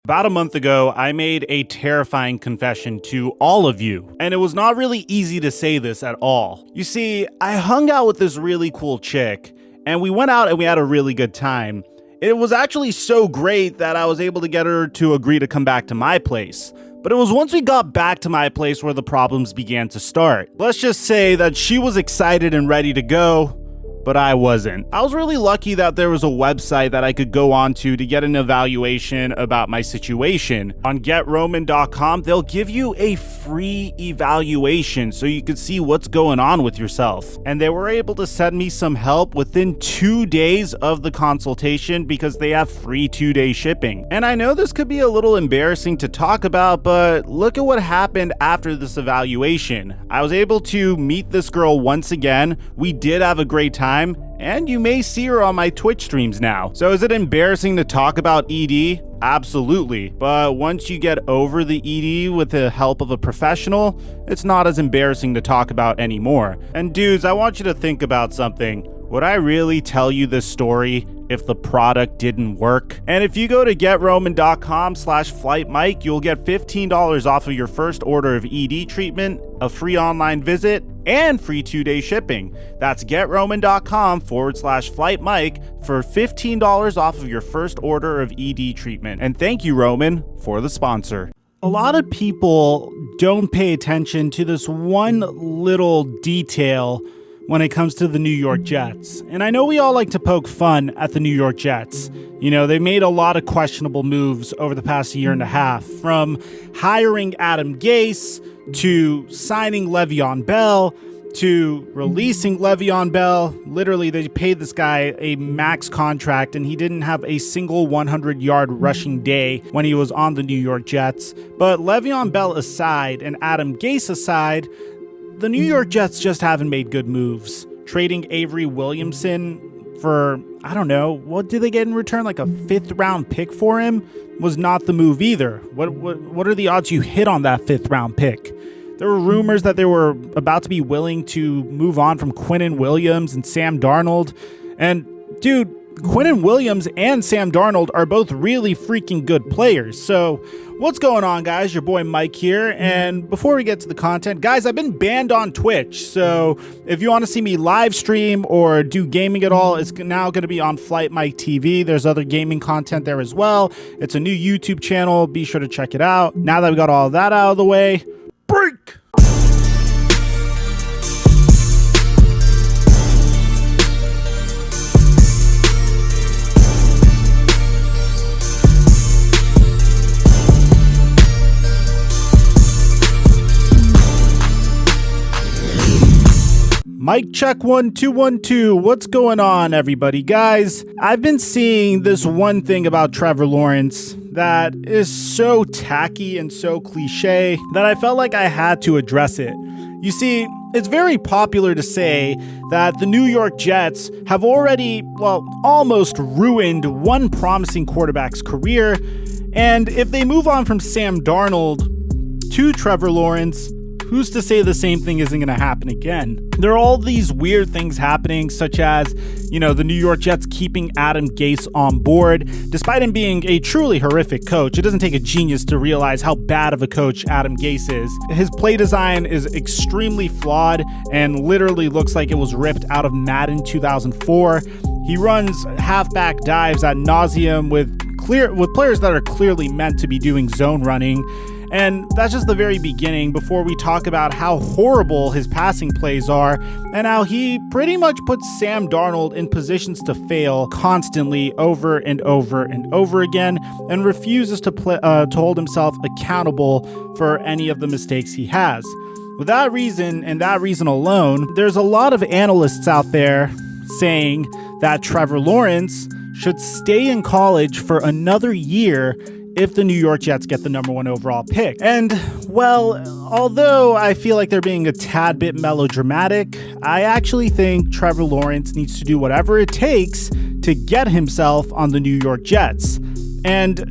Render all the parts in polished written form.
About a month ago, I made a terrifying confession to all of you, and it was not really easy to say this at all. You see, I hung out with this really cool chick, and we went out and we had a really good time. It was actually so great that I was able to get her to agree to come back to my place. But it was once we got back to my place where the problems began to start. Let's just say that she was excited and ready to go, but I wasn't. I was really lucky that there was a website that I could go on to get an evaluation about my situation. On GetRoman.com, they'll give you a free evaluation so you could see what's going on with yourself. And they were able to send me some help within 2 days of the consultation because they have free 2-day shipping. And I know this could be a little embarrassing to talk about, but look at what happened after this evaluation. I was able to meet this girl once again. We did have a great time. And you may see her on my Twitch streams now. So is it embarrassing to talk about ED? Absolutely. But once you get over the ED with the help of a professional, it's not as embarrassing to talk about anymore. And dudes, I want you to think about something. Would I really tell you this story if the product didn't work? And if you go to GetRoman.com/FlightMike, you'll get $15 off of your first order of ED treatment, a free online visit, and free 2-day shipping. That's GetRoman.com/FlightMike for $15 off of your first order of ED treatment. And thank you, Roman, for the sponsor. A lot of people don't pay attention to this one little detail when it comes to the New York Jets. And I know we all like to poke fun at the New York Jets. You know, they made a lot of questionable moves over the past year and a half, from hiring Adam Gase to signing Le'Veon Bell to releasing Le'Veon Bell. Literally, they paid this guy a max contract and he didn't have a single 100-yard rushing day when he was on the New York Jets. But Le'Veon Bell aside and Adam Gase aside, the New York Jets just haven't made good moves. Trading Avery Williamson for, I don't know, what did they get in return? Like a 5th-round pick for him? Was not the move either. What are the odds you hit on that 5th-round pick? There were rumors that they were about to be willing to move on from Quinnen Williams and Sam Darnold. And dude, Quinnen Williams and Sam Darnold are both really freaking good players. So what's going on, guys? Your boy Mike here. And before we get to the content, guys, I've been banned on Twitch. So if you want to see me live stream or do gaming at all, it's now going to be on Flight Mike TV. There's other gaming content there as well. It's a new YouTube channel. Be sure to check it out. Now that we got all of that out of the way, break! Mic check 1 2 1 2. What's going on, everybody? Guys, I've been seeing this one thing about Trevor Lawrence that is so tacky and so cliche that I felt like I had to address it. You see, it's very popular to say that the New York Jets have already, almost ruined one promising quarterback's career. And if they move on from Sam Darnold to Trevor Lawrence, who's to say the same thing isn't going to happen again? There are all these weird things happening, such as, the New York Jets keeping Adam Gase on board. Despite him being a truly horrific coach, it doesn't take a genius to realize how bad of a coach Adam Gase is. His play design is extremely flawed and literally looks like it was ripped out of Madden 2004. He runs halfback dives ad nauseum with players that are clearly meant to be doing zone running. And that's just the very beginning before we talk about how horrible his passing plays are and how he pretty much puts Sam Darnold in positions to fail constantly over and over and over again and refuses to hold himself accountable for any of the mistakes he has. With that reason and that reason alone, there's a lot of analysts out there saying that Trevor Lawrence should stay in college for another year if the New York Jets get the number 1 overall pick. And, although I feel like they're being a tad bit melodramatic, I actually think Trevor Lawrence needs to do whatever it takes to get himself on the New York Jets. And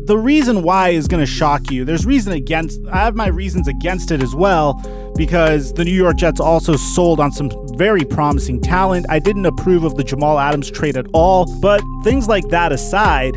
the reason why is going to shock you. I have my reasons against it as well, because the New York Jets also sold on some very promising talent. I didn't approve of the Jamal Adams trade at all, but things like that aside,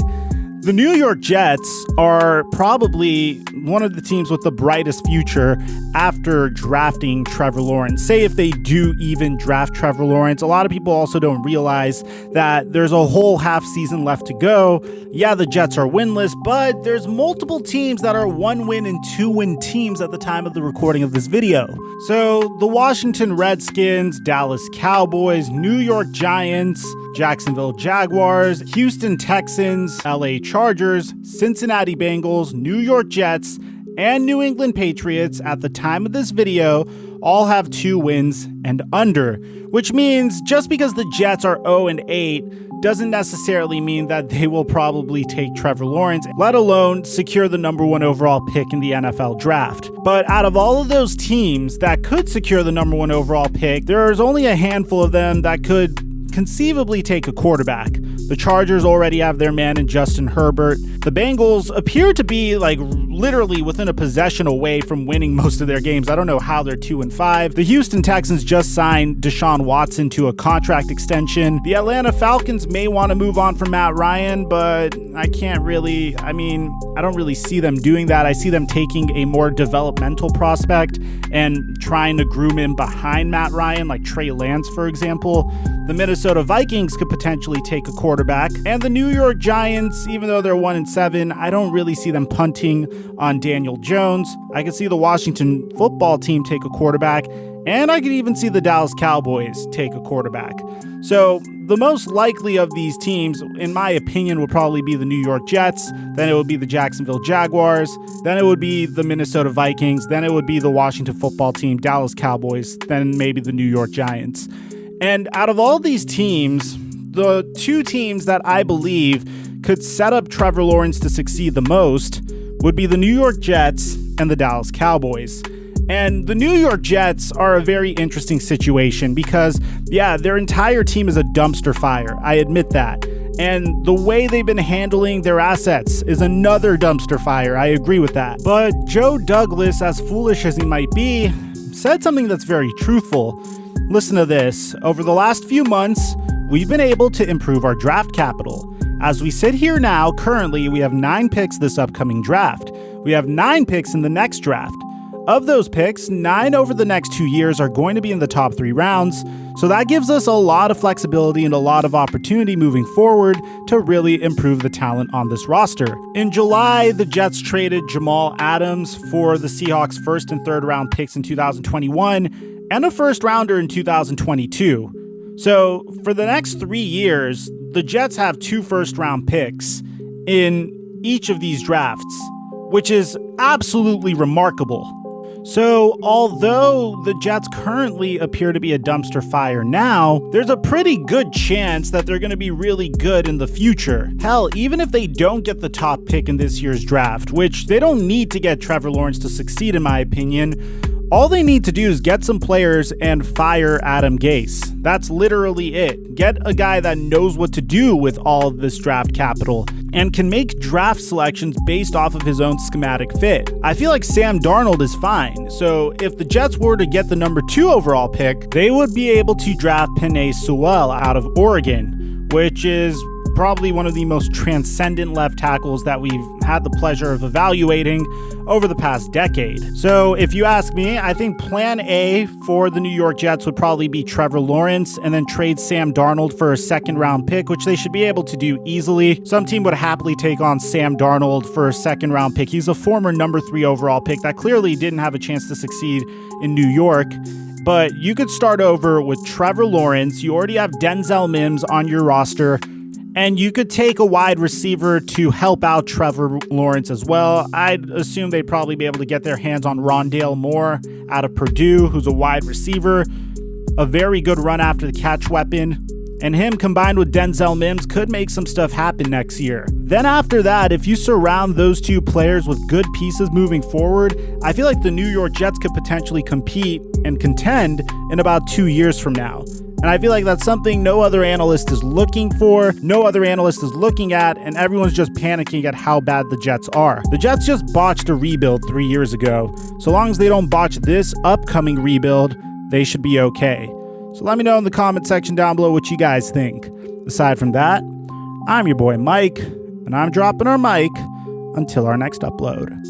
The New York Jets are probably one of the teams with the brightest future after drafting Trevor Lawrence. Say if they do even draft Trevor Lawrence, a lot of people also don't realize that there's a whole half season left to go. Yeah, the Jets are winless, but there's multiple teams that are 1-win and 2-win teams at the time of the recording of this video. So the Washington Redskins, Dallas Cowboys, New York Giants, Jacksonville Jaguars, Houston Texans, LA Chargers, Cincinnati Bengals, New York Jets, and New England Patriots at the time of this video all have 2 wins and under, which means just because the Jets are 0-8 doesn't necessarily mean that they will probably take Trevor Lawrence, let alone secure the number 1 overall pick in the NFL draft. But out of all of those teams that could secure the number 1 overall pick, there's only a handful of them that could conceivably take a quarterback. The Chargers already have their man in Justin Herbert. The Bengals appear to be literally within a possession away from winning most of their games. I don't know how they're 2-5. The Houston Texans just signed Deshaun Watson to a contract extension. The Atlanta Falcons may want to move on from Matt Ryan, but I don't really see them doing that. I see them taking a more developmental prospect and trying to groom him behind Matt Ryan, like Trey Lance, for example. The Minnesota Vikings could potentially take a quarterback. And the New York Giants, even though they're 1-7, I don't really see them punting on Daniel Jones. I could see the Washington football team take a quarterback, and I could even see the Dallas Cowboys take a quarterback. So the most likely of these teams, in my opinion, would probably be the New York Jets, then it would be the Jacksonville Jaguars, then it would be the Minnesota Vikings, then it would be the Washington football team, Dallas Cowboys, then maybe the New York Giants. And out of all these teams, the 2 teams that I believe could set up Trevor Lawrence to succeed the most would be the New York Jets and the Dallas Cowboys. And the New York Jets are a very interesting situation because, yeah, their entire team is a dumpster fire. I admit that. And the way they've been handling their assets is another dumpster fire. I agree with that. But Joe Douglas, as foolish as he might be, said something that's very truthful. Listen to this. Over the last few months, we've been able to improve our draft capital. As we sit here now, currently, we have 9 picks this upcoming draft. We have 9 picks in the next draft. Of those picks, 9 over the next 2 years are going to be in the top 3 rounds. So that gives us a lot of flexibility and a lot of opportunity moving forward to really improve the talent on this roster. In July, the Jets traded Jamal Adams for the Seahawks' 1st and 3rd round picks in 2021 and a 1st rounder in 2022. So for the next 3 years, the Jets have 2 1st round picks in each of these drafts, which is absolutely remarkable. So although the Jets currently appear to be a dumpster fire now, there's a pretty good chance that they're going to be really good in the future. Hell, even if they don't get the top pick in this year's draft, which they don't need to get Trevor Lawrence to succeed in my opinion, all they need to do is get some players and fire Adam Gase. That's literally it. Get a guy that knows what to do with all of this draft capital and can make draft selections based off of his own schematic fit. I feel like Sam Darnold is fine. So if the Jets were to get the number 2 overall pick, they would be able to draft Penei Sewell out of Oregon, which is probably one of the most transcendent left tackles that we've had the pleasure of evaluating over the past decade. So if you ask me, I think plan A for the New York Jets would probably be Trevor Lawrence and then trade Sam Darnold for a 2nd round pick, which they should be able to do easily. Some team would happily take on Sam Darnold for a 2nd round pick. He's a former number 3 overall pick that clearly didn't have a chance to succeed in New York. But you could start over with Trevor Lawrence. You already have Denzel Mims on your roster. And you could take a wide receiver to help out Trevor Lawrence as well. I'd assume they'd probably be able to get their hands on Rondale Moore out of Purdue, who's a wide receiver, a very good run after the catch weapon. And him combined with Denzel Mims could make some stuff happen next year. Then after that, if you surround those 2 players with good pieces moving forward, I feel like the New York Jets could potentially compete and contend in about 2 years from now. And I feel like that's something no other analyst is looking for, no other analyst is looking at, and everyone's just panicking at how bad the Jets are. The Jets just botched a rebuild 3 years ago. So long as they don't botch this upcoming rebuild, they should be okay. So let me know in the comment section down below what you guys think. Aside from that, I'm your boy Mike, and And I'm dropping our mic until our next upload.